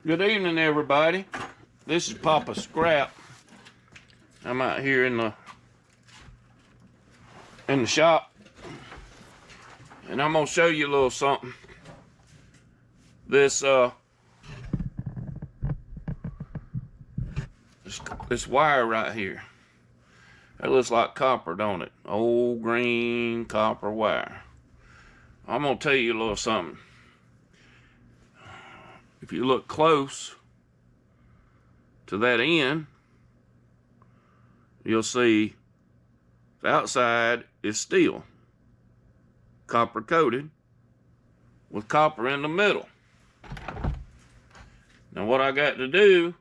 Good evening, everybody. This is Papa Scrap. I'm out here in the shop, and I'm gonna show you a little something. This wire right here. It looks like copper, don't it? Old green copper wire. I'm gonna tell you a little something. If you look close to that end, you'll see the outside is steel, copper coated, with copper in the middle. Now what I got to do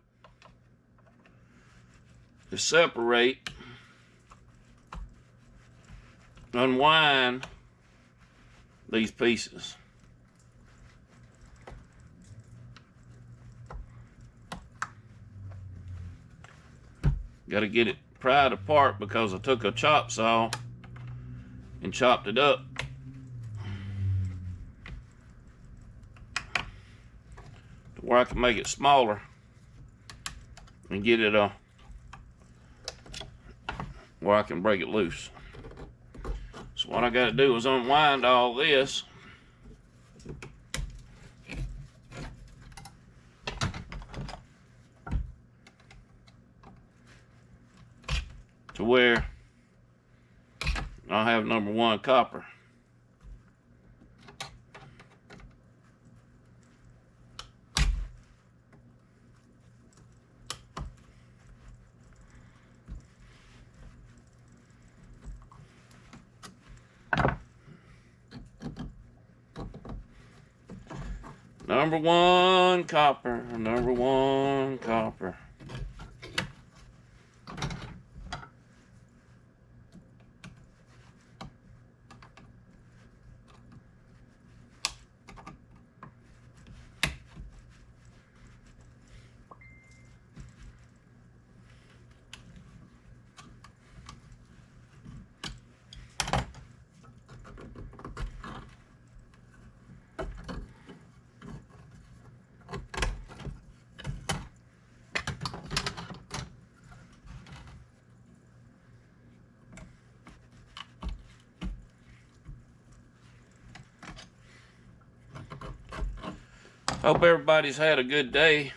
is separate, unwind these pieces. Got to get it pried apart because I took a chop saw and chopped it up to where I can make it smaller and get it where I can break it loose. So what I got to do is unwind all this. To where I'll have number one copper. Number one copper, number one copper. Hope everybody's had a good day.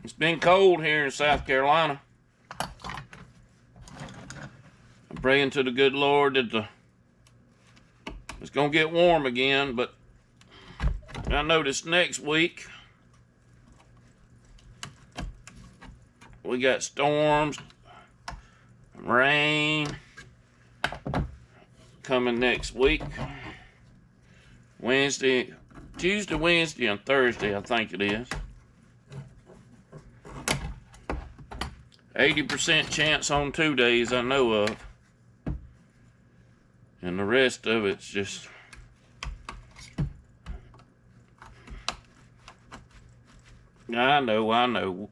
It's been cold here in South Carolina. I'm praying to the good Lord that it's gonna get warm again, but I noticed next week we got storms, rain coming next week. Tuesday, Wednesday, and Thursday, I think it is. 80% chance on 2 days I know of. And the rest of it's just... I know.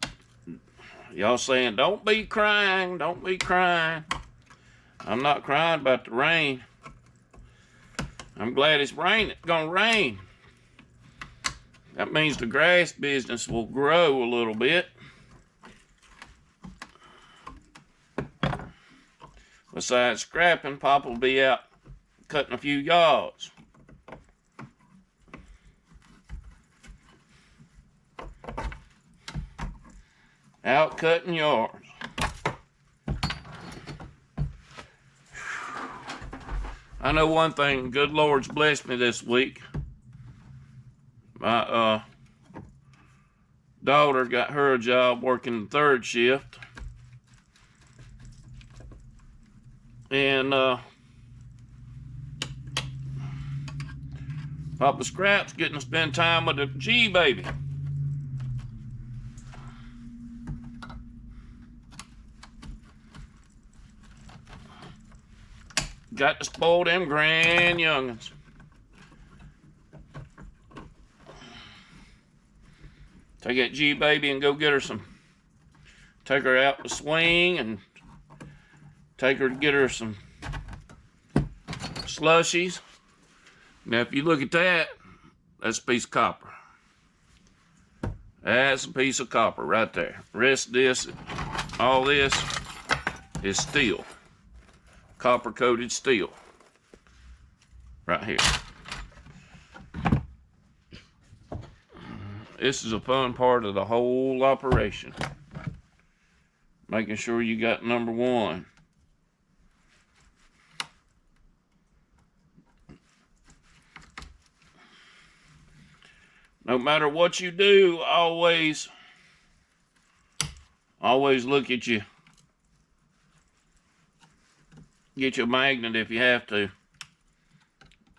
Y'all saying, don't be crying, don't be crying. I'm not crying about the rain. I'm glad it's gonna rain. That means the grass business will grow a little bit. Besides scrapping, Papa will be out cutting a few yards. Out cutting yards. I know one thing, good Lord's blessed me this week. My daughter got her a job working the third shift. And Papa Scrap's getting to spend time with the G baby. Got to spoil them grand youngins. Take that G baby and go get her some. Take her out to swing and take her to get her some slushies. Now, if you look at that, that's a piece of copper. That's a piece of copper right there. Rest of this, all this is steel. Copper coated steel. Right here. This is a fun part of the whole operation. Making sure you got number one. No matter what you do, always look at you. Get your magnet if you have to.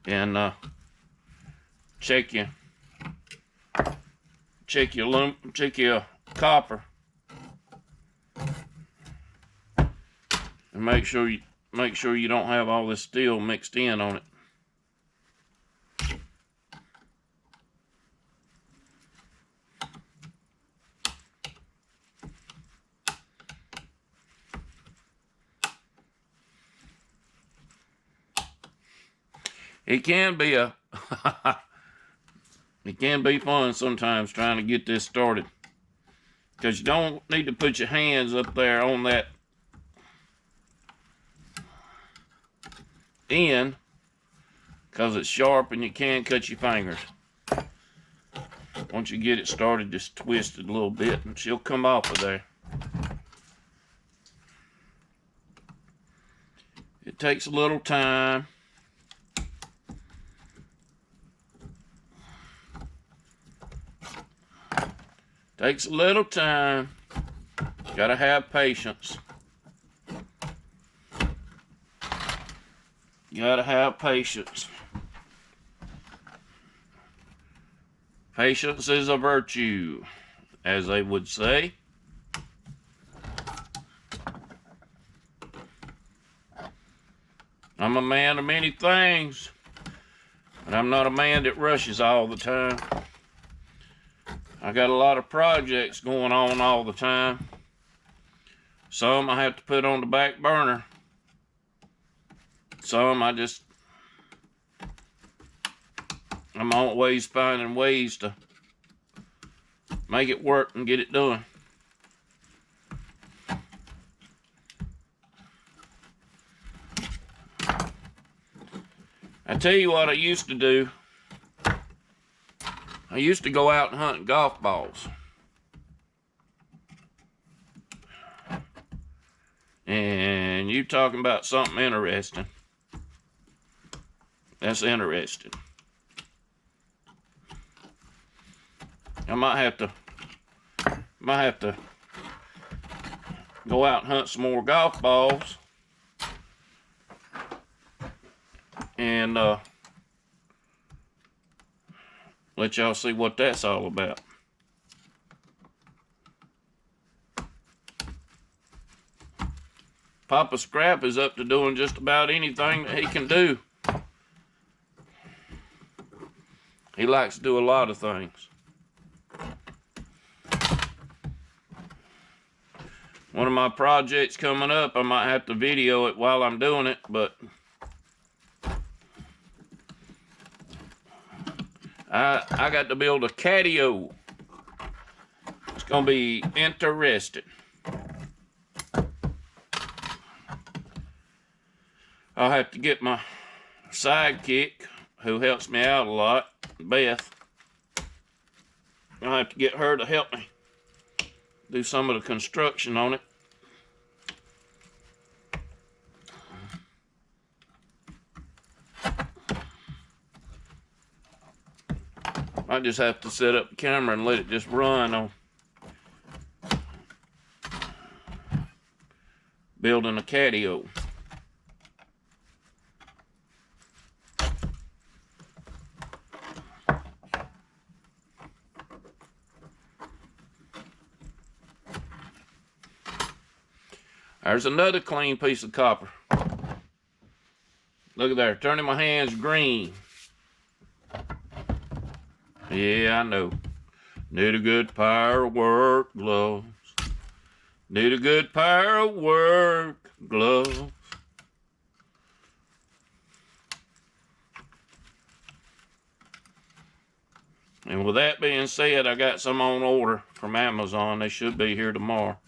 And check your copper. And make sure you don't have all this steel mixed in on it. It can be it can be fun sometimes trying to get this started, because you don't need to put your hands up there on that end, because it's sharp and you can cut your fingers. Once you get it started, just twist it a little bit and she'll come off of there. It takes a little time. Takes a little time. Gotta have patience. Gotta have patience. Patience is a virtue, as they would say. I'm a man of many things, but I'm not a man that rushes all the time. I got a lot of projects going on all the time. Some I have to put on the back burner. Some I'm always finding ways to make it work and get it done. I tell you what I used to do. I used to go out and hunt golf balls. And you talking about something interesting. That's interesting. I might have to go out and hunt some more golf balls. And let y'all see what that's all about. Papa Scrap is up to doing just about anything that he can do. He likes to do a lot of things. One of my projects coming up, I might have to video it while I'm doing it, but I got to build a catio. It's gonna be interesting. I'll have to get my sidekick, who helps me out a lot, Beth. I'll have to get her to help me do some of the construction on it. I just have to set up the camera and let it just run on building a catio. There's another clean piece of copper. Look at there, turning my hands green. Yeah, I know. Need a good pair of work gloves. Need a good pair of work gloves. And with that being said, I got some on order from Amazon. They should be here tomorrow.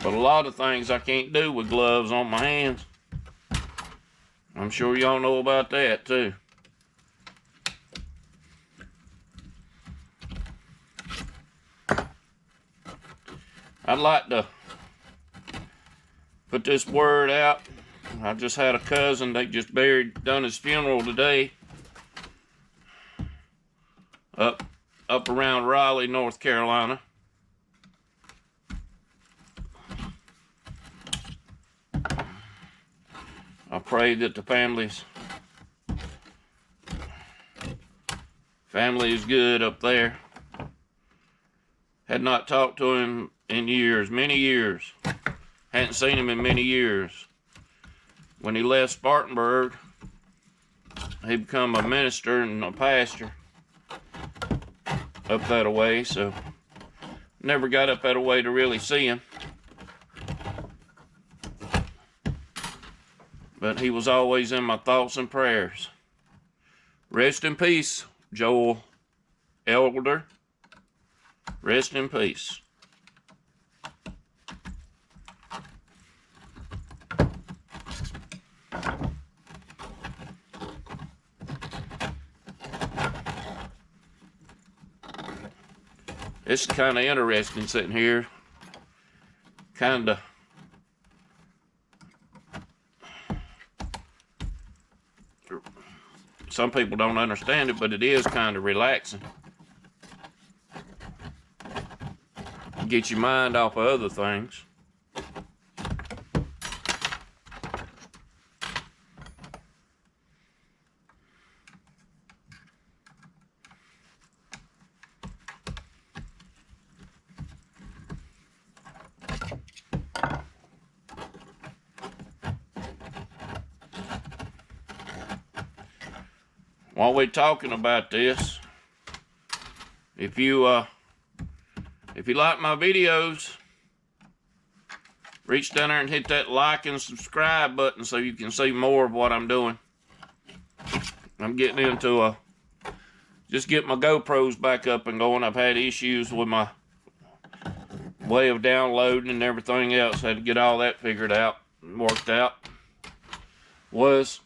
But a lot of things I can't do with gloves on my hands. I'm sure y'all know about that too. I'd like to put this word out. I just had a cousin, they just done his funeral today. Up around Raleigh, North Carolina. I pray that the family is good up there. Had not talked to him in years, many years. Hadn't seen him in many years. When he left Spartanburg, he become a minister and a pastor up that way, so never got up that way to really see him. But he was always in my thoughts and prayers. Rest in peace, Joel Elder. Rest in peace. It's kind of interesting sitting here. Some people don't understand it, but it is kind of relaxing. Get your mind off of other things. While we're talking about this, if you like my videos, reach down there and hit that like and subscribe button so you can see more of what I'm doing. I'm getting into just get my GoPros back up and going. I've had issues with my way of downloading and everything else. Had to get all that figured out and worked out. Was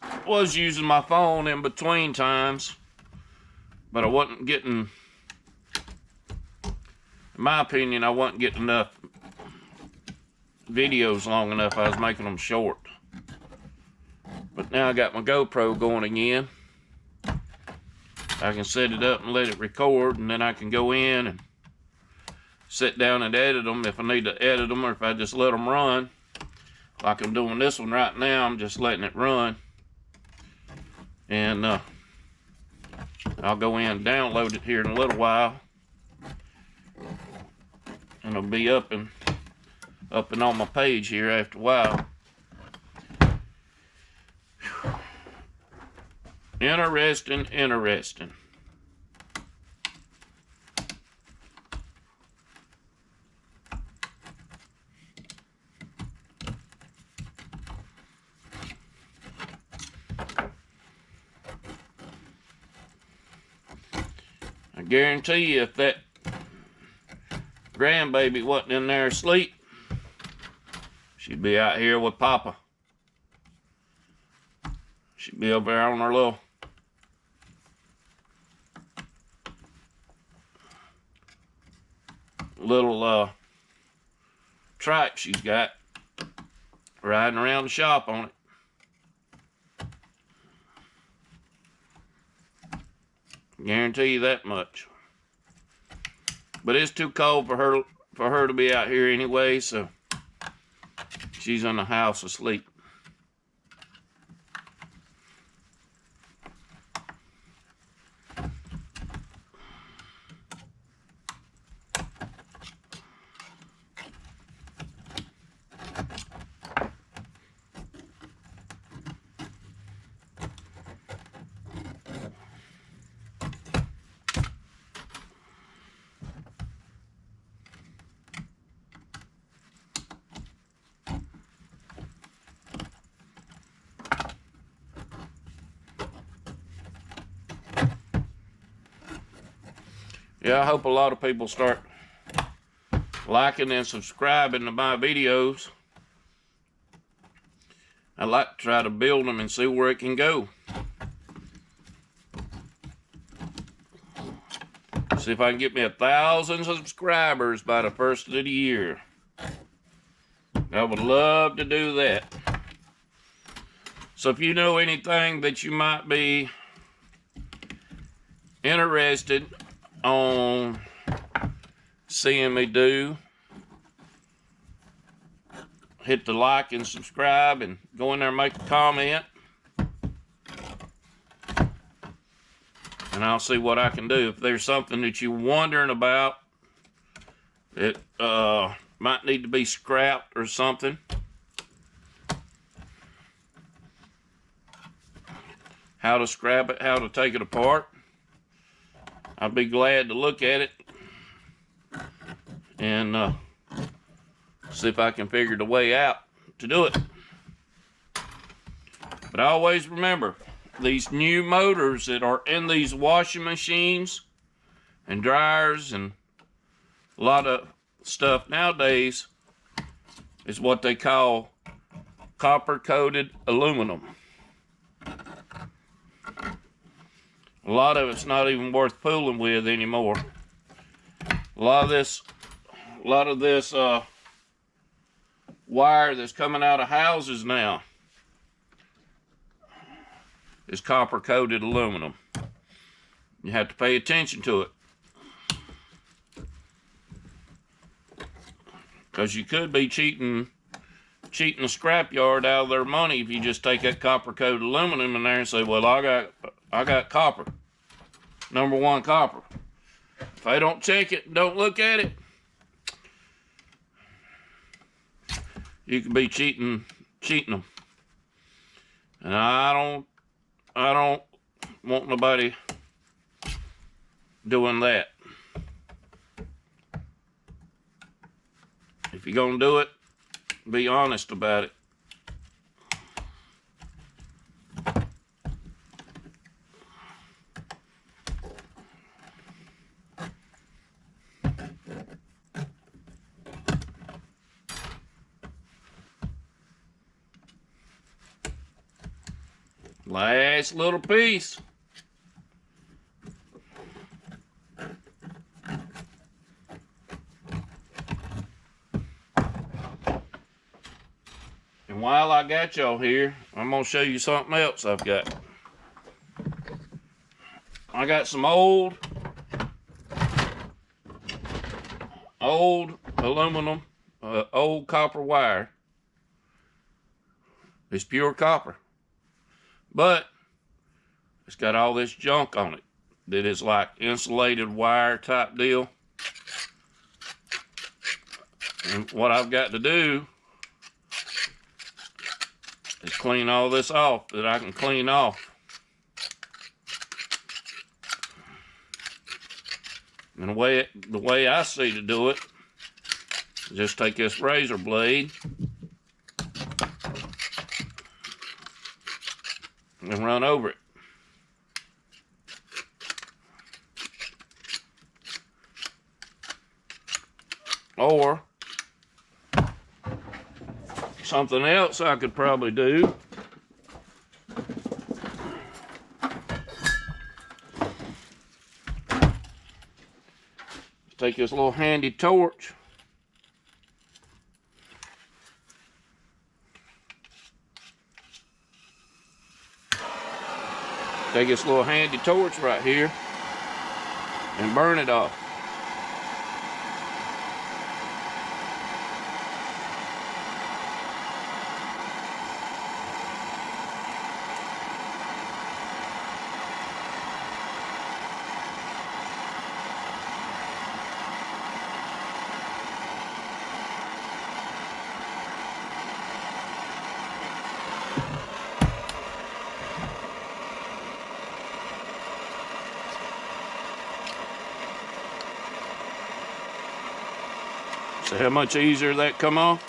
using my phone in between times, but I wasn't getting, in my opinion, I wasn't getting enough videos long enough. I was making them short. But now I got my GoPro going again. I can set it up and let it record, and then I can go in and sit down and edit them if I need to edit them, or if I just let them run. Like I'm doing this one right now, I'm just letting it run. And I'll go in and download it here in a little while. And it'll be up and on my page here after a while. Interesting. I guarantee you, if that grandbaby wasn't in there asleep, she'd be out here with Papa. She'd be over there on her little trike she's got, riding around the shop on it. Guarantee you that much. But it's too cold for her to be out here anyway, so she's in the house asleep. Yeah, I hope a lot of people start liking and subscribing to my videos. I like to try to build them and see where it can go. See if I can get me 1,000 subscribers by the first of the year. I would love to do that. So if you know anything that you might be interested on seeing me do, hit the like and subscribe and go in there and make a comment. And I'll see what I can do. If there's something that you're wondering about that might need to be scrapped or something, how to scrap it, how to take it apart, I'd be glad to look at it and see if I can figure the way out to do it. But always remember, these new motors that are in these washing machines and dryers and a lot of stuff nowadays is what they call copper-coated aluminum. A lot of it's not even worth fooling with anymore. A lot of this wire that's coming out of houses now is copper-coated aluminum. You have to pay attention to it, because you could be cheating the scrapyard out of their money if you just take that copper-coated aluminum in there and say, well, I got copper, #1 copper. If they don't check it and don't look at it, you could be cheating them. And I don't want nobody doing that. If you're gonna do it, be honest about it. Last little piece. And while I got y'all here, I'm gonna show you something else I've got. I got some old aluminum, old copper wire. It's pure copper, but it's got all this junk on it that is like insulated wire type deal. And what I've got to do is clean all this off that I can clean off. And the way I see to do it is just take this razor blade and run over it. Or something else I could probably do is take this little handy torch, take this little handy torch right here and burn it off. See how much easier that come off?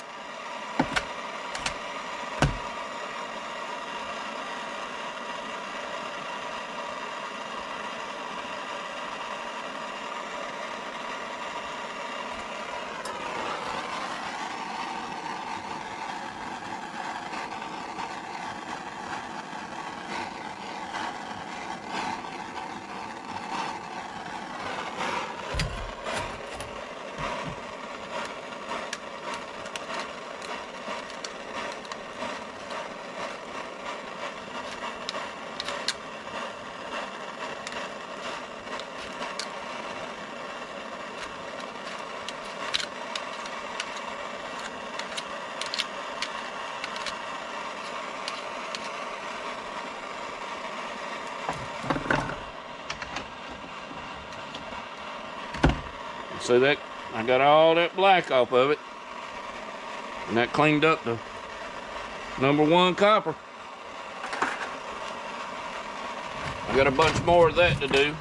See that? I got all that black off of it. And that cleaned up the #1 copper. I got a bunch more of that to do.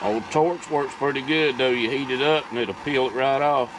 Old torch works pretty good though. You heat it up and it'll peel it right off.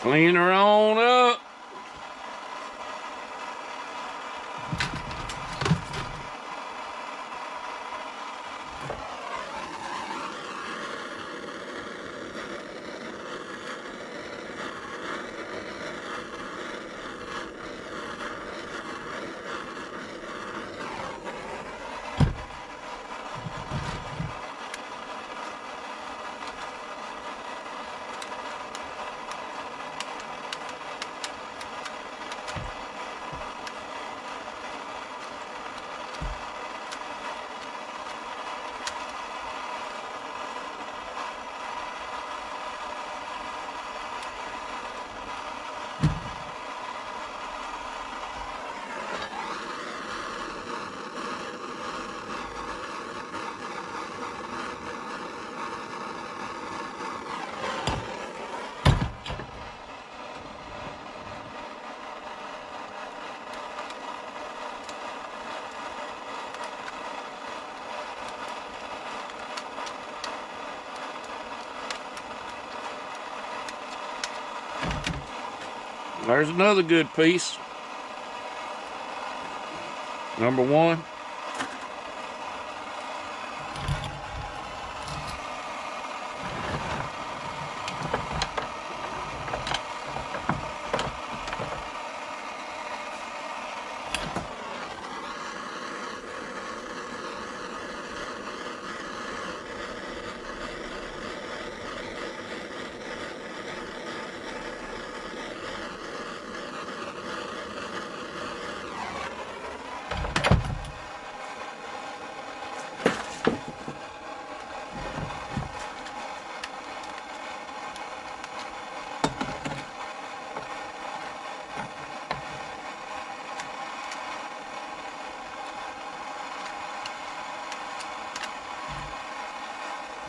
Clean her on up. There's another good piece. #1.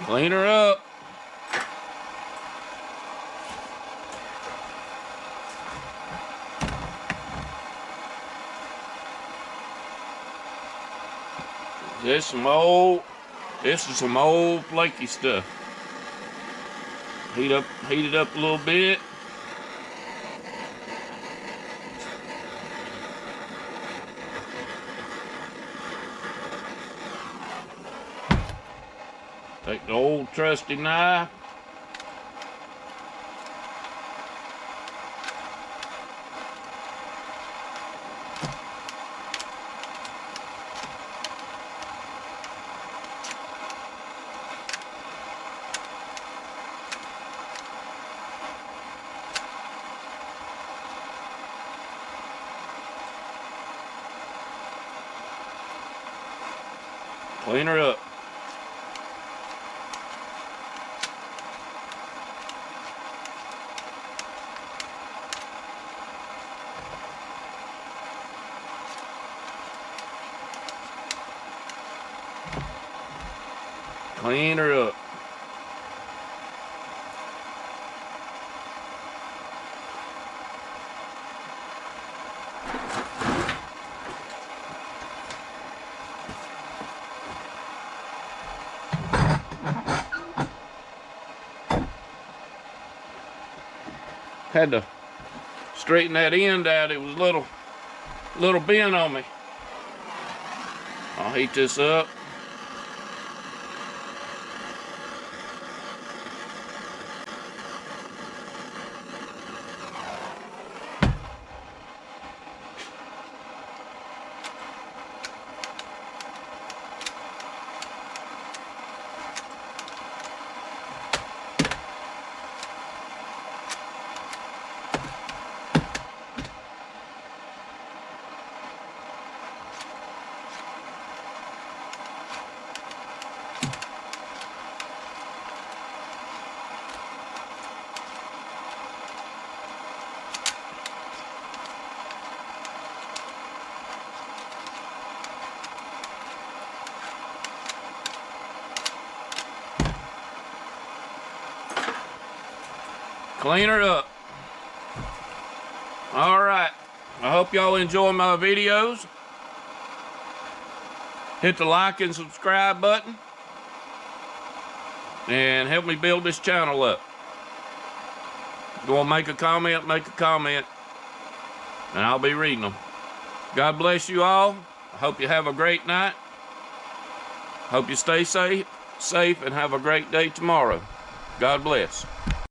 Clean her up. This is some old flaky stuff. Heat it up a little bit. Take the old trusty knife. Clean her up. Clean her up. Had to straighten that end out. It was a little bent on me. I'll heat this up. Clean her up. All right. I hope y'all enjoy my videos. Hit the like and subscribe button. And help me build this channel up. If you want to make a comment, make a comment. And I'll be reading them. God bless you all. I hope you have a great night. Hope you stay safe and have a great day tomorrow. God bless.